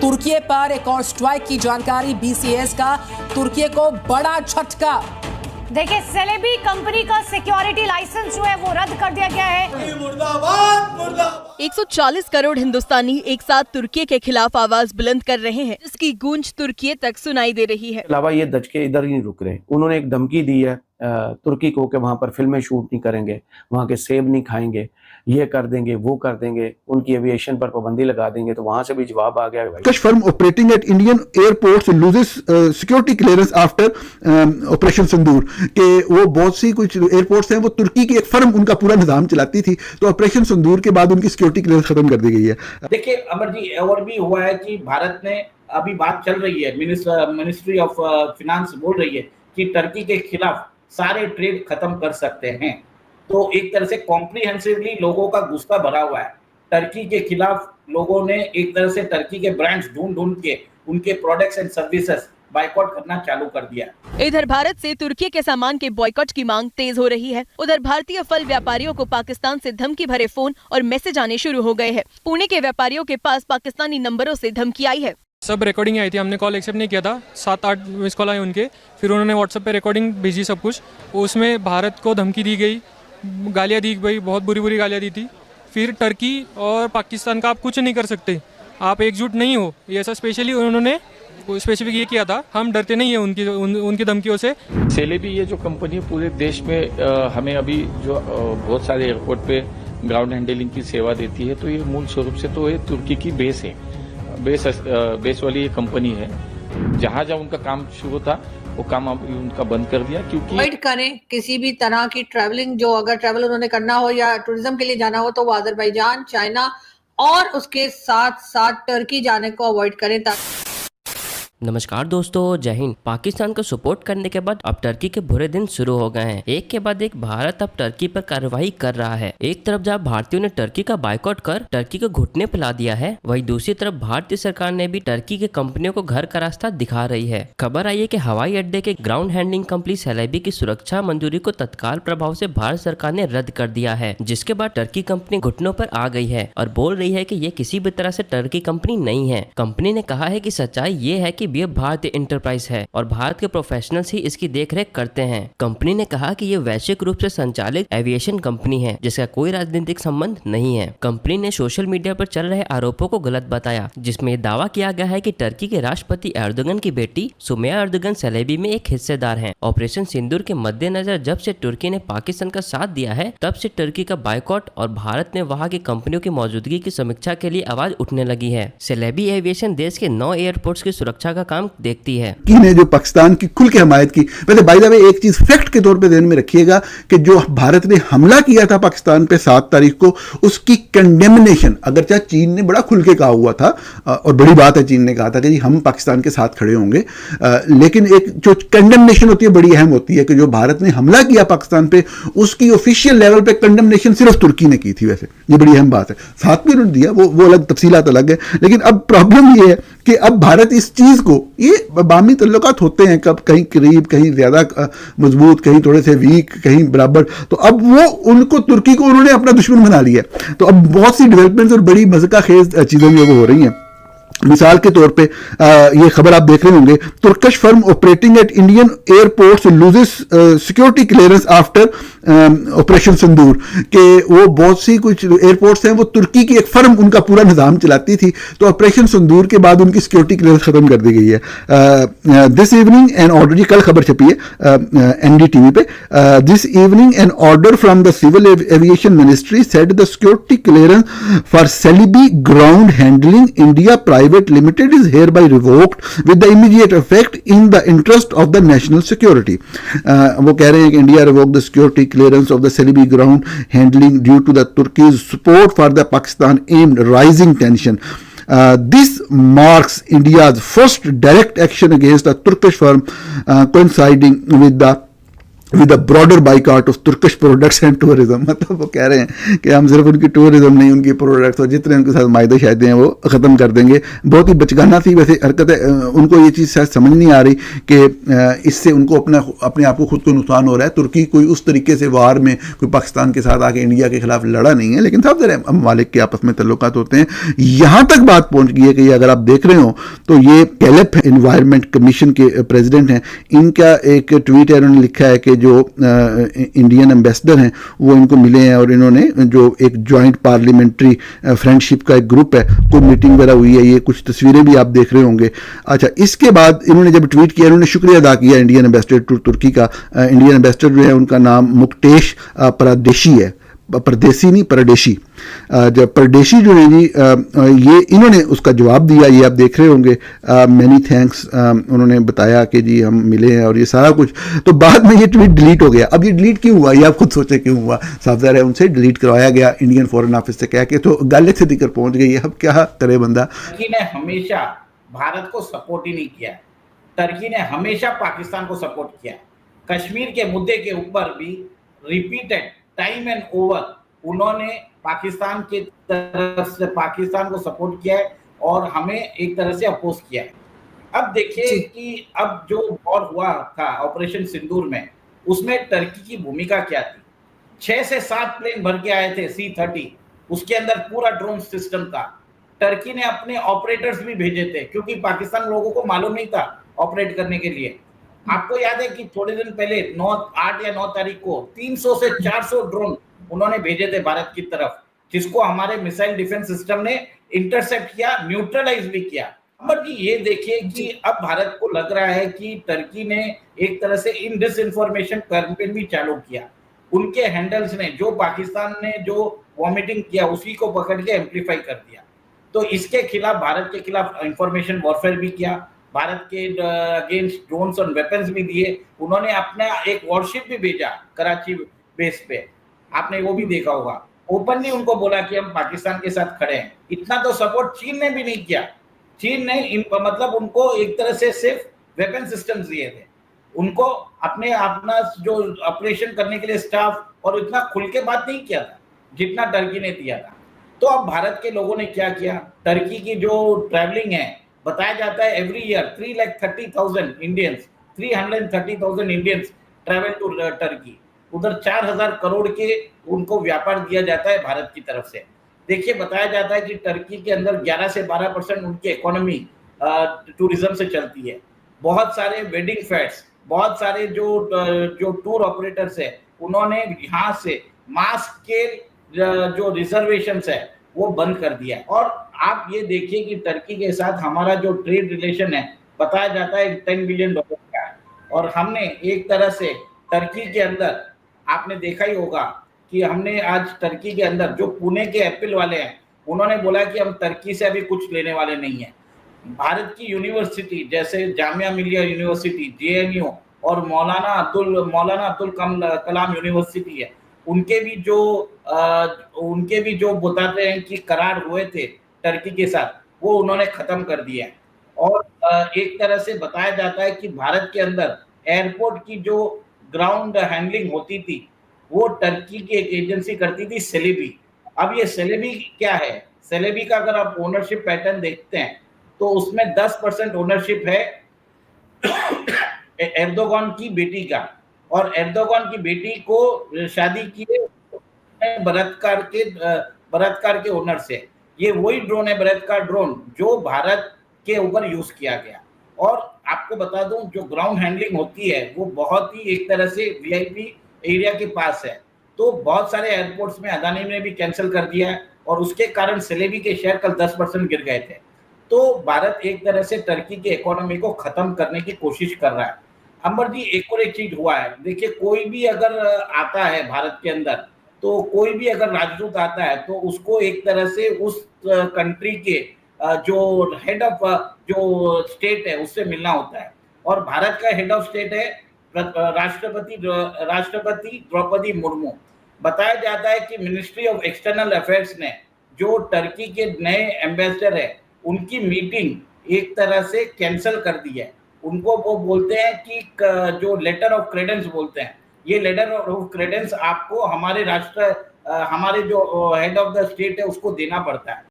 तुर्की पर एक और स्ट्राइक की जानकारी। BCS का तुर्की को बड़ा झटका। देखिए, सेलेबी कंपनी का सिक्योरिटी लाइसेंस जो है वो रद्द कर दिया गया है। मुर्दाबाद मुर्दाबाद। 140 करोड़ हिंदुस्तानी एक साथ तुर्की के खिलाफ आवाज बुलंद कर रहे हैं, जिसकी गूंज तुर्की तक सुनाई दे रही है। अलावा ये दज के इधर ही नहीं रुक रहे। उन्होंने एक धमकी दी है तुर्की को कि वहां पर फिल्में शूट नहीं करेंगे, वहां के सेब नहीं खाएंगे, ये कर देंगे, वो कर देंगे, उनकी एविएशन पर पाबंदी लगा देंगे। तो वहां से भी जवाब आ गया भाई। Firm operating at Indian airports loses security clearance after operation Sindoor के वो बहुत सी कुछ एयरपोर्ट्स हैं, वो तुर्की की एक फर्म उनका पूरा निजाम चलाती थी, तो ऑपरेशन सिंदूर के बाद उनकी सिक्योरिटी क्लियरेंस खत्म कर दी गई है। देखिए अमर जी, और भी हुआ है कि भारत ने अभी बात चल रही है, मिनिस्ट्री ऑफ फिनांस बोल रही है कि टर्की के खिलाफ सारे ट्रेड खत्म कर सकते हैं। तो एक तरह से कॉम्प्रिहेंसिवली लोगों का गुस्सा भरा हुआ है टर्की के खिलाफ। लोगों ने एक तरह से टर्की के ब्रांड्स ढूंढ के उनके प्रोडक्ट्स एंड सर्विसेज बायकॉट करना चालू कर दिया। इधर भारत से तुर्की के सामान के बॉयकॉट की मांग तेज हो रही है। उधर भारतीय फल व्यापारियों को पाकिस्तान से धमकी भरे फोन और मैसेज आने शुरू हो गए हैं। पुणे के व्यापारियों के पास पाकिस्तानी नंबरों से धमकी आई है। सब रिकॉर्डिंग आई थी, हमने कॉल एक्सेप्ट नहीं किया था। 7-8 मिस कॉल आए उनके, फिर उन्होंने व्हाट्सएप पे रिकॉर्डिंग भेजी सब कुछ। उसमें भारत को धमकी दी गई, गालियाँ दी गई, बहुत बुरी गालियाँ दी थी। फिर टर्की और पाकिस्तान का आप कुछ नहीं कर सकते, आप एकजुट नहीं हो, ये ऐसा स्पेशली उन्होंने स्पेसिफिक ये किया था। हम डरते नहीं है उनकी धमकियों से। सेलेबी ये जो कंपनी पूरे देश में हमें अभी जो बहुत सारे एयरपोर्ट पे ग्राउंड हैंडलिंग की सेवा देती है, तो ये मूल स्वरूप से तो ये तुर्की की बेस है, बेस वाली ये कंपनी है। जहाँ उनका काम शुरू था वो काम अभी उनका बंद कर दिया, क्योंकि अवॉइड करें किसी भी तरह की ट्रैवलिंग। जो अगर ट्रैवल उन्होंने करना हो या टूरिज्म के लिए जाना हो तो वो अजरबैजान, चाइना और उसके साथ साथ टर्की जाने को अवॉइड करें। नमस्कार दोस्तों, जय हिंद। पाकिस्तान को सपोर्ट करने के बाद अब टर्की के बुरे दिन शुरू हो गए हैं। एक के बाद एक भारत अब टर्की पर कार्रवाई कर रहा है। एक तरफ जहां भारतीयों ने टर्की का बायकॉट कर टर्की को घुटने पे ला दिया है, वहीं दूसरी तरफ भारतीय सरकार ने भी टर्की के कंपनियों को घर का रास्ता दिखा रही है। खबर आई है कि हवाई अड्डे के ग्राउंड हैंडलिंग कंपनी सेलेबी की सुरक्षा मंजूरी को तत्काल प्रभाव से भारत सरकार ने रद्द कर दिया है, जिसके बाद टर्की कंपनी घुटनों पर आ गई है और बोल रही है कि ये किसी भी तरह से टर्की कंपनी नहीं है। कंपनी ने कहा है कि सच्चाई ये है कि ये भारतीय इंटरप्राइज है और भारत के प्रोफेशनल्स ही इसकी देखरेख करते हैं। कंपनी ने कहा कि ये वैश्विक रूप से संचालित एविएशन कंपनी है जिसका कोई राजनीतिक संबंध नहीं है। कंपनी ने सोशल मीडिया पर चल रहे आरोपों को गलत बताया, जिसमें दावा किया गया है कि टर्की के राष्ट्रपति एर्दोगन की बेटी सुमैया एर्दोगन सेलेबी में एक हिस्सेदार है। ऑपरेशन सिंदूर के मद्देनजर जब से तुर्की ने पाकिस्तान का साथ दिया है, तब से टर्की का बायकॉट और भारत ने वहाँ की कंपनियों की मौजूदगी की समीक्षा के लिए आवाज उठने लगी है। सेलेबी एविएशन देश के 9 एयरपोर्ट्स की सुरक्षा का काम देखती है। ने जो पाकिस्तान की खुल के हमायत की। वैसे बाय द वे एक चीज फैक्ट के तौर पे ध्यान में रखिएगा कि जो भारत ने हमला किया था पाकिस्तान पे 7 तारीख को, उसकी कंडेमनेशन अगरचे चीन ने बड़ा खुल के कहा हुआ था और बड़ी बात है, चीन ने कहा था कि जी हम पाकिस्तान के साथ खड़े होंगे, लेकिन एक जो कंडेमनेशन होती है बड़ी अहम होती है कि जो भारत ने हमला किया पाकिस्तान पे उसकी ऑफिशियल लेवल पे कंडेमनेशन सिर्फ तुर्की ने की थी। वैसे ये बड़ी अहम बात है, साथ भी उन्होंने दिया, वो अलग तफसीलात अलग है। लेकिन अब प्रॉब्लम ये है कि अब भारत इस चीज को, ये बामी तल्लुकात होते हैं, कब कहीं करीब, कहीं ज्यादा मजबूत, कहीं थोड़े से वीक, कहीं बराबर, तो अब वो उनको तुर्की को उन्होंने अपना दुश्मन बना लिया। तो अब बहुत सी डेवलपमेंट्स और बड़ी मज़ा खेज चीजें जो हो रही हैं। मिसाल के तौर पे ये खबर आप देख रहे होंगे, Turkish firm operating at Indian airports loses security clearance after operation Sindoor के वो बहुत सी कुछ एयरपोर्ट्स हैं, वो तुर्की की एक फर्म उनका पूरा निजाम चलाती थी, तो ऑपरेशन सिंदूर के बाद उनकी सिक्योरिटी क्लियरेंस खत्म कर दी गई है। दिस इवनिंग एन ऑर्डर, ये कल खबर छपी है NDTV पे, this evening an order from the civil aviation ministry said the security clearance for Celebi ground handling India private Limited is hereby revoked with the immediate effect in the interest of the national security. वो कह रहे हैं कि India revoked the security clearance of the Celebi ground handling due to the Turkey's support for the Pakistan aimed rising tension. This marks India's first direct action against a Turkish firm coinciding with the with a broader boycott of Turkish products and tourism. मतलब वो कह रहे हैं कि हम सिर्फ उनकी tourism नहीं, उनकी प्रोडक्ट्स और जितने उनके साथ मायदे शायदे हैं वो ख़त्म कर देंगे। बहुत ही बचकाना सी वैसे हरकत है। उनको ये चीज़ शायद समझ नहीं आ रही कि इससे उनको अपने आप को खुद को नुकसान हो रहा है। तुर्की कोई उस तरीके से वार में कोई पाकिस्तान के साथ आके इंडिया के खिलाफ लड़ा नहीं है, लेकिन साफ ज़रा ममालिक के आपस में तल्लुकात होते हैं। यहाँ तक बात पहुँच गई है कि अगर आप देख रहे हो तो ये कैलेप एनवायरनमेंट कमीशन के प्रेसिडेंट हैं, इनका एक ट्वीट है, उन्होंने लिखा है कि जो इंडियन एम्बेसडर हैं वो इनको मिले हैं और इन्होंने जो एक जॉइंट पार्लियामेंट्री फ्रेंडशिप का एक ग्रुप है, कोई मीटिंग वगैरह हुई है, ये कुछ तस्वीरें भी आप देख रहे होंगे। अच्छा, इसके बाद इन्होंने जब ट्वीट किया, इन्होंने शुक्रिया अदा किया इंडियन एम्बेसडर टू तुर्की का। इंडियन एम्बेसडर जो है उनका नाम मुक्तेश परदेशी है, परदेसी नहीं परदेशी। जब परदेशी जो है जी, ये इन्होंने उसका जवाब दिया, ये आप देख रहे होंगे। मैनी थैंक्स उन्होंने बताया कि जी हम मिले हैं और ये सारा कुछ। तो बाद में ये ट्वीट डिलीट हो गया। अब ये डिलीट क्यों हुआ, ये आप खुद सोचे क्यों हुआ। साफ ज़ाहिर है उनसे डिलीट करवाया गया इंडियन फॉरेन ऑफिस से कह के, तो गले से दिक्कत पहुंच गई है। अब क्या करे बंदा। टर्की ने हमेशा भारत को सपोर्ट ही नहीं किया, टर्की ने हमेशा पाकिस्तान को सपोर्ट किया। कश्मीर के मुद्दे के ऊपर भी रिपीटेड टाइम एंड ओवर उन्होंने पाकिस्तान की तरफ से पाकिस्तान को सपोर्ट किया है और हमें एक तरह से अपोज किया है। अब देखिए कि अब जो वॉर हुआ था ऑपरेशन सिंदूर में, उसमें टर्की की भूमिका क्या थी। 6 से 7 प्लेन भर के आए थे C-30, उसके अंदर पूरा ड्रोन सिस्टम था। टर्की ने अपने ऑपरेटर्स भी भेजे थे क्योंकि पाकिस्तान लोगों को मालूम नहीं था ऑपरेट करने के लिए। आपको याद है कि थोड़े दिन पहले 8 या 9 तारीख को 300 से 400 ड्रोन उन्होंने भेजे थे भारत की तरफ, जिसको हमारे मिसाइल डिफेंस सिस्टम ने इंटरसेप्ट किया, न्यूट्रलाइज भी किया। बट ये देखिए कि अब भारत को लग रहा है कि टर्की ने एक तरह से इन डिसइंफॉर्मेशन कैंपेन भी चालू किया। उनके हैंडल्स ने, जो पाकिस्तान ने जो वॉमिटिंग किया उसी को पकड़ के एम्पलीफाई कर दिया। तो इसके खिलाफ, भारत के खिलाफ इंफॉर्मेशन वॉरफेयर भी किया, भारत के अगेंस्ट ड्रोन्स और वेपन्स भी दिए। उन्होंने अपना एक वॉरशिप भी भेजा कराची बेस पे, आपने वो भी देखा होगा। ओपनली उनको बोला कि हम पाकिस्तान के साथ खड़े हैं। इतना तो सपोर्ट चीन ने भी नहीं किया। चीन ने मतलब उनको एक तरह से सिर्फ वेपन सिस्टम्स दिए थे, उनको अपना जो ऑपरेशन करने के लिए स्टाफ, और इतना खुल के बात नहीं किया था जितना टर्की ने दिया था। तो अब भारत के लोगों ने क्या किया, टर्की की जो ट्रैवलिंग है, बताया जाता है every year 330,000 Indians 330,000 Indians travel to Turkey. उधर 4,000 करोड़ के उनको व्यापार दिया जाता है भारत की तरफ से। देखिए, बताया जाता है कि टर्की के अंदर 11 से 12% उनकी इकोनॉमी टूरिज्म से चलती है। बहुत सारे वेडिंग फेयर्स, बहुत सारे जो टूर ऑपरेटर्स है, उन्होंने यहाँ से मास स्केल जो रिजर्वेशंस है वो बंद कर दिया। और आप ये देखिए कि टर्की के साथ हमारा जो ट्रेड रिलेशन है, बताया जाता है $10 बिलियन का है। और हमने एक तरह से टर्की के अंदर, आपने देखा ही होगा कि हमने आज टर्की के अंदर जो पुणे के एप्पल वाले हैं, उन्होंने बोला कि हम टर्की से अभी कुछ लेने वाले नहीं हैं। भारत की यूनिवर्सिटी जैसे जामिया मिलिया यूनिवर्सिटी, JNU और मौलाना अब्दुल कलाम यूनिवर्सिटी है, उनके भी जो बताते हैं कि करार हुए थे टर्की के साथ, वो उन्होंने खत्म कर दिया है। और एक तरह से बताया जाता है कि भारत के अंदर एयरपोर्ट की जो ग्राउंड हैंडलिंग होती थी वो टर्की की एक एजेंसी करती थी, सेलेबी। अब ये सेलेबी क्या है, सेलेबी का अगर आप ओनरशिप पैटर्न देखते हैं तो उसमें 10% ओनरशिप है एर्दोगान की बेटी का, और एर्दोगान की बेटी को शादी किए बलात्कार के ओनर से। ये वही ड्रोन है, बलात्कार ड्रोन, जो भारत के ऊपर यूज किया गया। और आपको बता दूं, जो ग्राउंड हैंडलिंग होती है वो बहुत ही एक तरह से VIP एरिया के पास है। तो बहुत सारे एयरपोर्ट्स में अदानी ने भी कैंसिल कर दिया है और उसके कारण सेलेबी के शेयर कल 10% गिर गए थे। तो भारत एक तरह से टर्की की इकोनॉमी को खत्म करने की कोशिश कर रहा है। अंबर जी, एक और एक चीज हुआ है, देखिए, कोई भी अगर आता है भारत के अंदर, तो कोई भी अगर राजदूत आता है तो उसको एक तरह से उस कंट्री के जो हेड ऑफ जो स्टेट है उससे मिलना होता है। और भारत का हेड ऑफ स्टेट है राष्ट्रपति द्रौपदी मुर्मू। बताया जाता है कि मिनिस्ट्री ऑफ एक्सटर्नल अफेयर्स ने जो टर्की के नए एम्बेसडर है उनकी मीटिंग एक तरह से कैंसिल कर दी है। उनको वो बोलते हैं कि जो लेटर ऑफ क्रेडेंस बोलते हैं, ये लेटर ऑफ क्रेडेंस आपको हमारे राष्ट्र हमारे जो हेड ऑफ द स्टेट है उसको देना पड़ता है।